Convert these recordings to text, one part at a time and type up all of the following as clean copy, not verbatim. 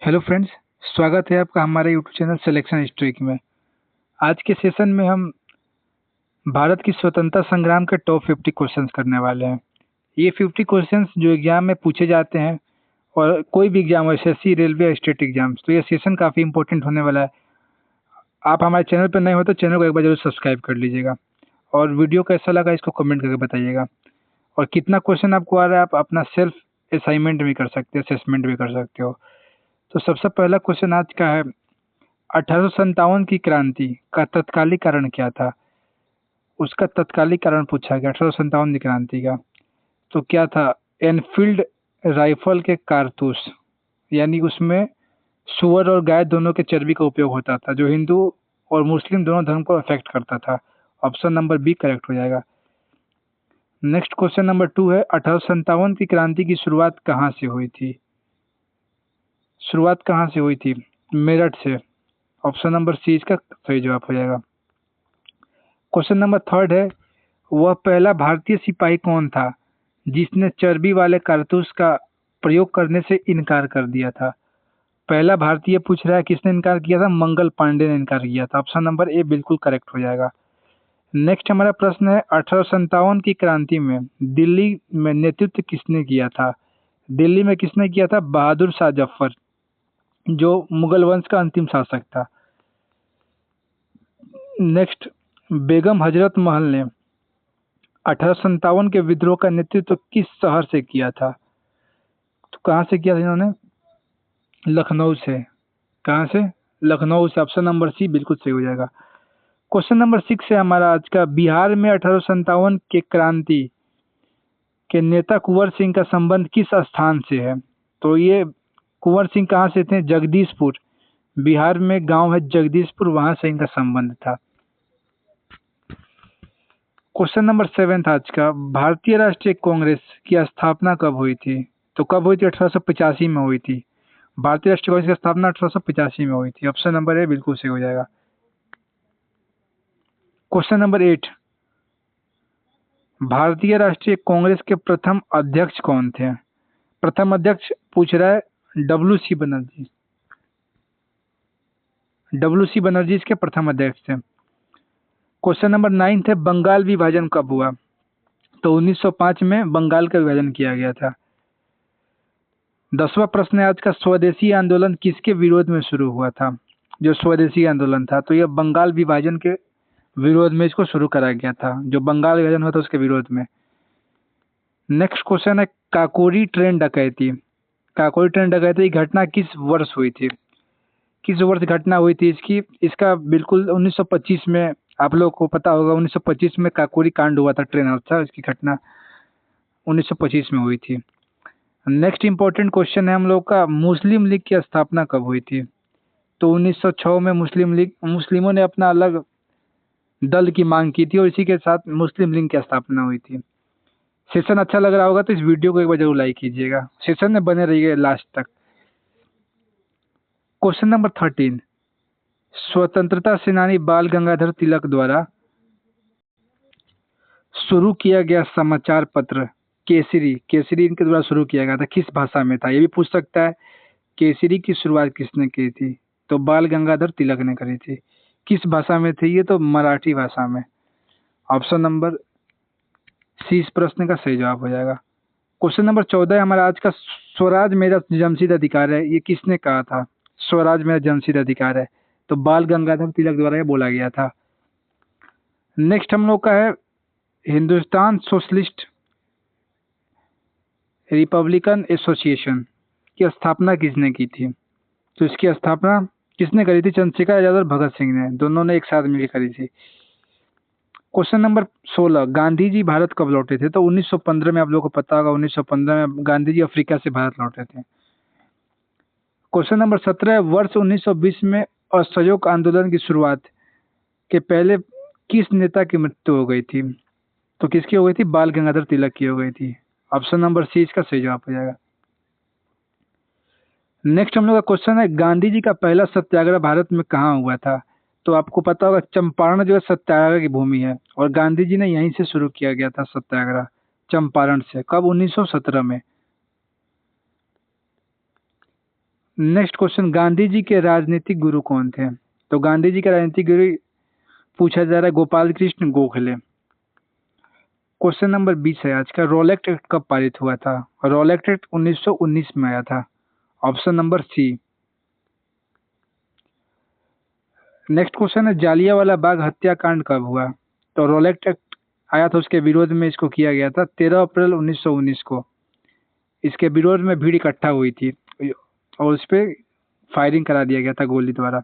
Hello friends, स्वागत है आपका हमारे यूट्यूब चैनल सिलेक्शन हिस्ट्री में। आज के सेशन में हम भारत की स्वतंत्रता संग्राम के टॉप 50 क्वेश्चंस करने वाले हैं। ये 50 क्वेश्चंस जो एग्जाम में पूछे जाते हैं और कोई भी एग्जाम हो, एसएससी, रेलवे, स्टेट एग्जाम्स, तो ये सेशन काफ़ी इंपॉर्टेंट होने वाला है। आप हमारे चैनल पर नए हो तो चैनल को एक बार जरूर सब्सक्राइब कर लीजिएगा और वीडियो कैसा लगा इसको कमेंट करके बताइएगा। और कितना क्वेश्चन आपको आ रहा है आप अपना सेल्फ असाइनमेंट भी कर सकते हो, असेसमेंट भी कर सकते हो। तो सबसे पहला क्वेश्चन आज का है, 1857 की क्रांति का तत्कालिक कारण क्या था? उसका तत्कालिक कारण पूछा गया 1857 की क्रांति का। तो क्या था? एनफील्ड राइफल के कारतूस, यानी उसमें सुअर और गाय दोनों के चर्बी का उपयोग होता था, जो हिंदू और मुस्लिम दोनों धर्म को अफेक्ट करता था। ऑप्शन नंबर बी करेक्ट हो जाएगा। नेक्स्ट क्वेश्चन नंबर 2 है, 1857 की क्रांति की शुरुआत कहाँ से हुई थी? शुरुआत कहाँ से हुई थी? मेरठ से। ऑप्शन नंबर सी इसका सही जवाब हो जाएगा। क्वेश्चन नंबर 3 है, वह पहला भारतीय सिपाही कौन था जिसने चर्बी वाले कारतूस का प्रयोग करने से इनकार कर दिया था? पहला भारतीय पूछ रहा है, किसने इनकार किया था? मंगल पांडे ने इनकार किया था। ऑप्शन नंबर ए बिल्कुल करेक्ट हो जाएगा। नेक्स्ट हमारा प्रश्न है, 1857 की क्रांति में दिल्ली में नेतृत्व किसने किया था? दिल्ली में किसने किया था? बहादुर शाह जफर, जो मुगल वंश का अंतिम शासक था। नेक्स्ट, बेगम हजरत महल ने 1857 के विद्रोह का नेतृत्व किस शहर से किया था? तो कहाँ से किया था इन्होंने? लखनऊ से। कहाँ से? लखनऊ से। ऑप्शन नंबर सी बिल्कुल सही हो जाएगा। क्वेश्चन नंबर 6 है हमारा आज का, बिहार में 1857 के क्रांति के नेता कुंवर सिंह का संबंध किस स्थान से है? तो ये कुंवर सिंह कहाँ से थे? जगदीशपुर। बिहार में गांव है जगदीशपुर, वहां से इनका संबंध था। क्वेश्चन नंबर 7 आज का, भारतीय राष्ट्रीय कांग्रेस की स्थापना कब हुई थी? तो कब हुई थी? 1885 में हुई थी। भारतीय राष्ट्रीय कांग्रेस की स्थापना 1885 में हुई थी। ऑप्शन नंबर ए बिल्कुल सही हो जाएगा। क्वेश्चन नंबर 8, भारतीय राष्ट्रीय कांग्रेस के प्रथम अध्यक्ष कौन थे? प्रथम अध्यक्ष पूछ रहा है W C Banerjee. W C Banerjee इसके प्रथम अध्यक्ष थे। क्वेश्चन नंबर 9 है, बंगाल विभाजन कब हुआ? तो 1905 में बंगाल का विभाजन किया गया था। 10वां प्रश्न है आज का, स्वदेशी आंदोलन किसके विरोध में शुरू हुआ था? जो स्वदेशी आंदोलन था, तो यह बंगाल विभाजन के विरोध में इसको शुरू कराया गया था, जो बंगाल विभाजन हुआ था उसके विरोध में। नेक्स्ट क्वेश्चन है, काकोरी ट्रेन डकैती। काकोरी ट्रेन डकैती की घटना किस वर्ष हुई थी? किस वर्ष घटना हुई थी इसकी? इसका बिल्कुल 1925 में, आप लोगों को पता होगा 1925 में काकोरी कांड हुआ था, ट्रेन हादसा, इसकी घटना 1925 में हुई थी। नेक्स्ट इंपॉर्टेंट क्वेश्चन है हम लोग का, मुस्लिम लीग की स्थापना कब हुई थी? तो 1906 में मुस्लिमों ने अपना अलग दल की मांग की थी और इसी के साथ मुस्लिम लीग की स्थापना हुई थी। सेशन अच्छा लग रहा होगा तो इस वीडियो को एक बार जरूर लाइक कीजिएगा। सेशन में बने रहिए लास्ट तक। क्वेश्चन नंबर 13, स्वतंत्रता सेनानी बाल गंगाधर तिलक द्वारा शुरू किया गया समाचार पत्र केसरी, केसरी इनके द्वारा शुरू किया गया था, किस भाषा में था? ये भी पूछ सकता है। केसरी की शुरुआत किसने की थी? तो बाल गंगाधर तिलक ने करी थी। किस भाषा में थी ये? तो मराठी भाषा में। ऑप्शन नंबर सी इस प्रश्न का सही जवाब हो जाएगा। क्वेश्चन नंबर 14 हमारा आज का, स्वराज मेरा जन्मसिद्ध अधिकार है, ये किसने कहा था? स्वराज मेरा जन्मसिद्ध अधिकार है, तो बाल गंगाधर तिलक द्वारा ये बोला गया था। नेक्स्ट हम लोग का है, हिंदुस्तान सोशलिस्ट रिपब्लिकन एसोसिएशन की स्थापना किसने की थी? तो इसकी स्थापना किसने करी थी? चंद्रशेखर आजाद और भगत सिंह ने, दोनों ने एक साथ मिलकर करी थी। क्वेश्चन नंबर 16, गांधी जी भारत कब लौटे थे? तो 1915 में, आप लोगों को पता होगा 1915 में गांधी जी अफ्रीका से भारत लौटे थे। क्वेश्चन नंबर 17, वर्ष 1920 में असहयोग आंदोलन की शुरुआत के पहले किस नेता की मृत्यु हो गई थी? तो किसकी हो गई थी? बाल गंगाधर तिलक की हो गई थी। ऑप्शन नंबर सी इसका सही जवाब हो जाएगा। नेक्स्ट हम लोग का क्वेश्चन है, गांधी जी का पहला सत्याग्रह भारत में कहाँ हुआ था? तो आपको पता होगा चंपारण जो है सत्याग्रह की भूमि है और गांधी जी ने यहीं से शुरू किया गया था सत्याग्रह, चंपारण से। कब? 1917 में। नेक्स्ट क्वेश्चन, गांधी जी के राजनीतिक गुरु कौन थे? तो गांधी जी के राजनीतिक गुरु पूछा जा रहा है गोपाल कृष्ण गोखले। क्वेश्चन नंबर 20 है आज का, रोलेक्ट एक्ट कब पारित हुआ था? रोलेक्ट एक्ट 1919 में आया था, option number C. Next question है, जालियांवाला बाग हत्याकांड कब हुआ? तो रोलेक्ट एक्ट आया था, उसके विरोध में इसको किया गया था 13 अप्रैल 1919 को। इसके विरोध में भीड़ इकट्ठा हुई थी और उस पर फायरिंग करा दिया गया था गोली द्वारा।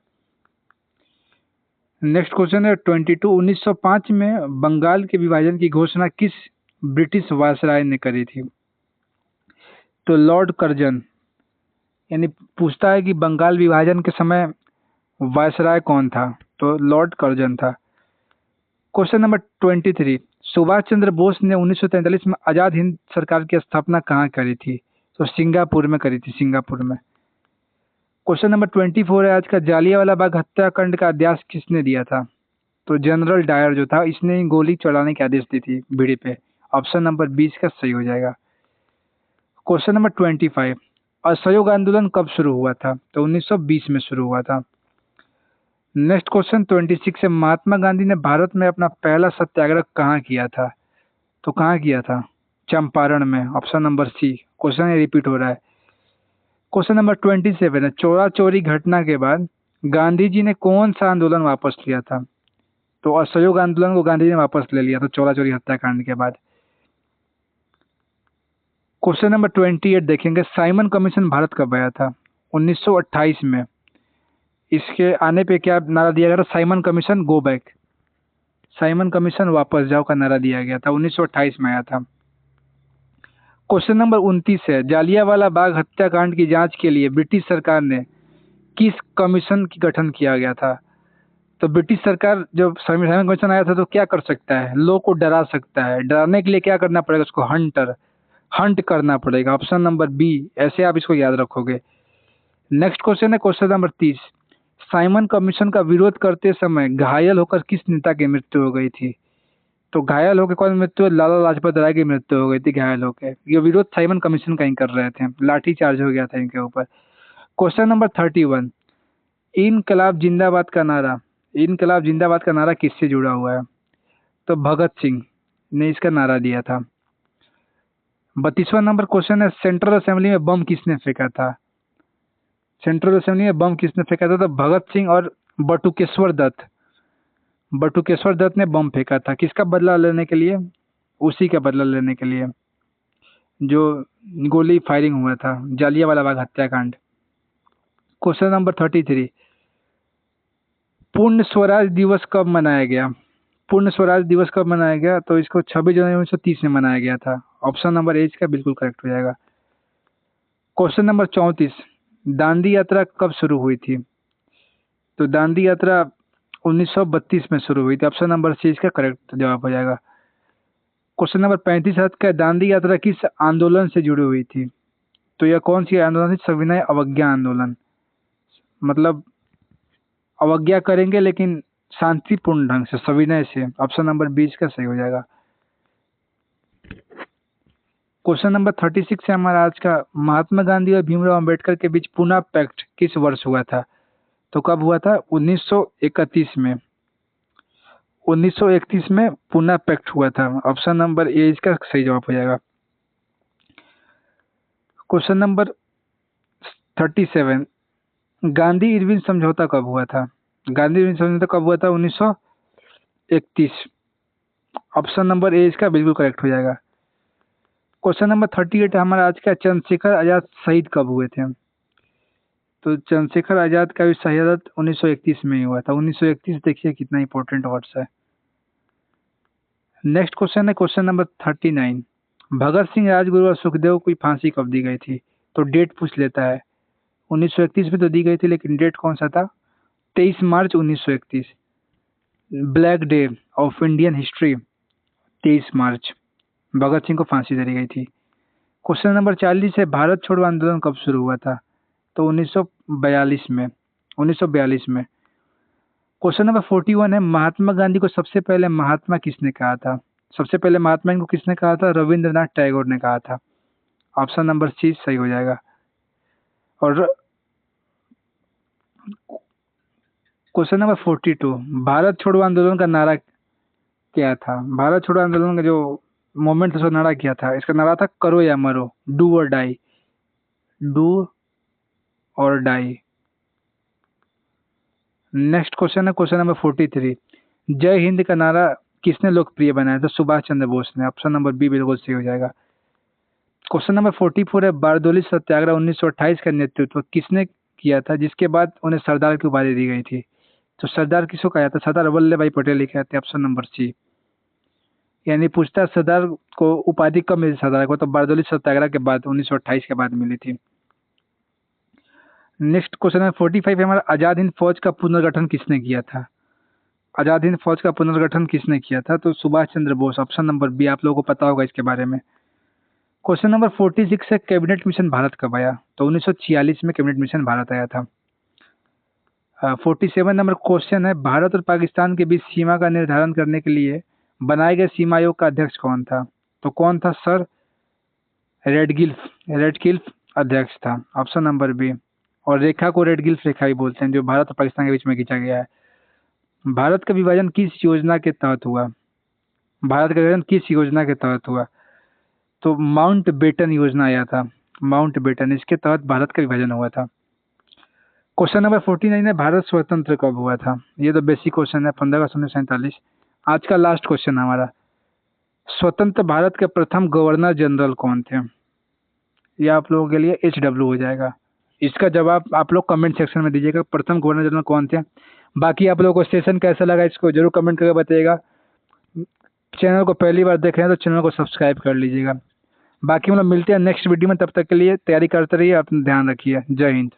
नेक्स्ट क्वेश्चन है 22, 1905 में बंगाल के विभाजन की घोषणा किस ब्रिटिश वायसराय ने करी थी? तो लॉर्ड कर्जन। यानी पूछता है कि बंगाल विभाजन के समय वायसराय कौन था? तो लॉर्ड कर्जन था। क्वेश्चन नंबर 23, सुभाष चंद्र बोस ने 1943 में आजाद हिंद सरकार की स्थापना कहाँ करी थी? तो सिंगापुर में करी थी, सिंगापुर में। क्वेश्चन नंबर 24 है आज का, जालियांवाला बाग हत्याकांड का आदेश किसने दिया था? तो जनरल डायर जो था, इसने ही गोली चलाने के आदेश दी थी भीड़ पे। ऑप्शन नंबर 20 का सही हो जाएगा। क्वेश्चन नंबर 25, असहयोग आंदोलन कब शुरू हुआ था? तो 1920 में शुरू हुआ था। नेक्स्ट क्वेश्चन 26 है, महात्मा गांधी ने भारत में अपना पहला सत्याग्रह कहाँ किया था? तो कहाँ किया था? चंपारण में, ऑप्शन नंबर सी। क्वेश्चन ये रिपीट हो रहा है। क्वेश्चन नंबर 27 है, चोरा चोरी घटना के बाद गांधी जी ने कौन सा आंदोलन वापस लिया था? तो असहयोग आंदोलन को गांधी जी ने वापस ले लिया था चोरा चोरी हत्याकांड के बाद। क्वेश्चन नंबर 28 देखेंगे, साइमन कमीशन भारत कब आया था? 1928 में। इसके आने पे क्या नारा दिया गया था? Simon commission go back, Simon commission वापस जाओ का नारा दिया गया था, 1928 में आया था। क्वेश्चन नंबर 29 है, जालियांवाला बाग हत्याकांड की जांच के लिए ब्रिटिश सरकार ने किस कमीशन की गठन किया गया था? तो ब्रिटिश सरकार जब साइमन कमीशन आया था तो क्या कर सकता है? लोग को डरा सकता है। डराने के लिए क्या करना पड़ेगा उसको? हंट करना पड़ेगा, ऑप्शन नंबर बी। ऐसे आप इसको याद रखोगे। नेक्स्ट क्वेश्चन है क्वेश्चन नंबर 30, साइमन कमीशन का विरोध करते समय घायल होकर किस नेता की मृत्यु हो गई थी? तो घायल होकर कौन मृत्यु? लाला लाजपत राय की मृत्यु हो गई थी घायल होकर। ये विरोध साइमन कमीशन का ही कर रहे थे, लाठी चार्ज हो गया था इनके ऊपर। क्वेश्चन नंबर 31, इनकलाब जिंदाबाद का नारा, इनकलाब जिंदाबाद का नारा किससे जुड़ा हुआ है? तो भगत सिंह ने इसका नारा दिया था। 32वां नंबर क्वेश्चन है, सेंट्रल असेंबली में बम किसने फेंका था? सेंट्रल असेंबली में बम किसने फेंका था? तो भगत सिंह और बटुकेश्वर दत्त। बटुकेश्वर दत्त ने बम फेंका था, किसका बदला लेने के लिए? उसी का बदला लेने के लिए जो गोली फायरिंग हुआ था, जालियांवाला बाग हत्याकांड। क्वेश्चन नंबर 33, पूर्ण स्वराज दिवस कब मनाया गया? पूर्ण स्वराज दिवस कब मनाया गया? तो इसको 26 जनवरी 1930 में मनाया गया था, ऑप्शन नंबर ए इसका बिल्कुल करेक्ट हो जाएगा। क्वेश्चन नंबर 34, दांडी यात्रा कब शुरू हुई थी? तो दांडी यात्रा 1932 में शुरू हुई थी, ऑप्शन नंबर सी इसका करेक्ट जवाब हो जाएगा। क्वेश्चन नंबर 35 है का, दांडी यात्रा किस आंदोलन से जुड़ी हुई थी? तो यह कौन सी आंदोलन थी? सविनय अवज्ञा आंदोलन। मतलब अवज्ञा करेंगे लेकिन शांतिपूर्ण ढंग से, सविनय से, ऑप्शन नंबर 20 का सही हो जाएगा। क्वेश्चन नंबर 36 है हमारा आज का, महात्मा गांधी और भीमराव अंबेडकर के बीच पुना पैक्ट किस वर्ष हुआ था? तो कब हुआ था? 1931 में। 1931 में पुना पैक्ट हुआ था, ऑप्शन नंबर ए इसका सही जवाब हो जाएगा। क्वेश्चन नंबर 37, गांधी इरविन समझौता कब हुआ था? गांधी इरविन समझौता कब हुआ था? 1931, ऑप्शन नंबर ए इसका बिल्कुल करेक्ट हो जाएगा। क्वेश्चन नंबर 38 हमारा आज का, चंद्रशेखर आजाद शहीद कब हुए थे? तो चंद्रशेखर आजाद का भी शहादत 1931 में ही हुआ था। 1931 देखिए कितना इंपॉर्टेंट वर्ष है। नेक्स्ट क्वेश्चन है क्वेश्चन नंबर 39, भगत सिंह, राजगुरु और सुखदेव को फांसी कब दी गई थी? तो डेट पूछ लेता है। 1931 में तो दी गई थी लेकिन डेट कौन सा था? 23 मार्च 1931, black day of Indian history, 23 मार्च भगत सिंह को फांसी दे दी गई थी। क्वेश्चन नंबर 40 है, भारत छोड़ो आंदोलन कब शुरू हुआ था? तो 1942 में, 1942 में। क्वेश्चन नंबर 41 है, महात्मा गांधी को सबसे पहले महात्मा किसने कहा था? सबसे पहले महात्मा इनको किसने कहा था? रविंद्रनाथ टैगोर ने कहा था, ऑप्शन नंबर सी सही हो जाएगा। और क्वेश्चन नंबर 42, भारत छोड़ो आंदोलन का नारा क्या था? भारत छोड़ो आंदोलन का जो मूवमेंट था उसका नारा क्या था? इसका नारा था करो या मरो, डू और डाई, डू और डाई। नेक्स्ट क्वेश्चन है क्वेश्चन नंबर 43, जय हिंद का नारा किसने लोकप्रिय बनाया था? सुभाष चंद्र बोस ने। ऑप्शन नंबर बी बिल्कुल सही हो जाएगा। क्वेश्चन नंबर 44 है, बारदोली सत्याग्रह 1928 का नेतृत्व किसने किया था, जिसके बाद उन्हें सरदार की उपाधि दी गई थी? तो सरदार किसको कहा जाता है? सरदार वल्लभ भाई पटेल लिखे जाते हैं। Option number C. यानी पूछता है सरदार को उपाधि कब मिली सरदार को? तो बारदोली सत्याग्रह के बाद 1928 के बाद मिली थी। नेक्स्ट क्वेश्चन है 45 है हमारा, आजाद हिंद फौज का पुनर्गठन किसने किया था? आजाद हिंद फौज का पुनर्गठन किसने किया था? तो Subhash Chandra Bose. Option number B, आप लोगों को पता होगा इसके बारे में। क्वेश्चन नंबर 46 है, कैबिनेट मिशन भारत कब आया? तो 1946 में कैबिनेट मिशन भारत आया था। 47 नंबर क्वेश्चन है, भारत और पाकिस्तान के बीच सीमा का निर्धारण करने के लिए बनाए गए सीमा आयोग का अध्यक्ष कौन था? तो कौन था? सर रेडक्लिफ अध्यक्ष था। Option number B. और रेखा को रेडक्लिफ रेखा भी बोलते हैं, जो भारत और पाकिस्तान के बीच में खींचा गया है। भारत का विभाजन किस योजना के तहत हुआ? भारत का विभाजन किस योजना के तहत हुआ? तो माउंट बेटन योजना आया था, माउंट बेटन, इसके तहत भारत का विभाजन हुआ था। क्वेश्चन नंबर 49 है, भारत स्वतंत्र कब हुआ था? ये तो बेसिक क्वेश्चन है, 15 अगस्त 1947। आज का लास्ट क्वेश्चन है हमारा, स्वतंत्र भारत के प्रथम गवर्नर जनरल कौन थे? ये आप लोगों के लिए HW हो जाएगा। इसका जवाब आप लोग कमेंट सेक्शन में दीजिएगा, प्रथम गवर्नर जनरल कौन थे। बाकी आप लोगों को सेशन कैसा लगा इसको जरूर कमेंट करके बताइएगा। चैनल को पहली बार देख रहे हैं तो चैनल को सब्सक्राइब कर लीजिएगा। बाकी हम लोग मिलते हैं नेक्स्ट वीडियो में, तब तक के लिए तैयारी करते रहिए, अपना ध्यान रखिए। जय हिंद।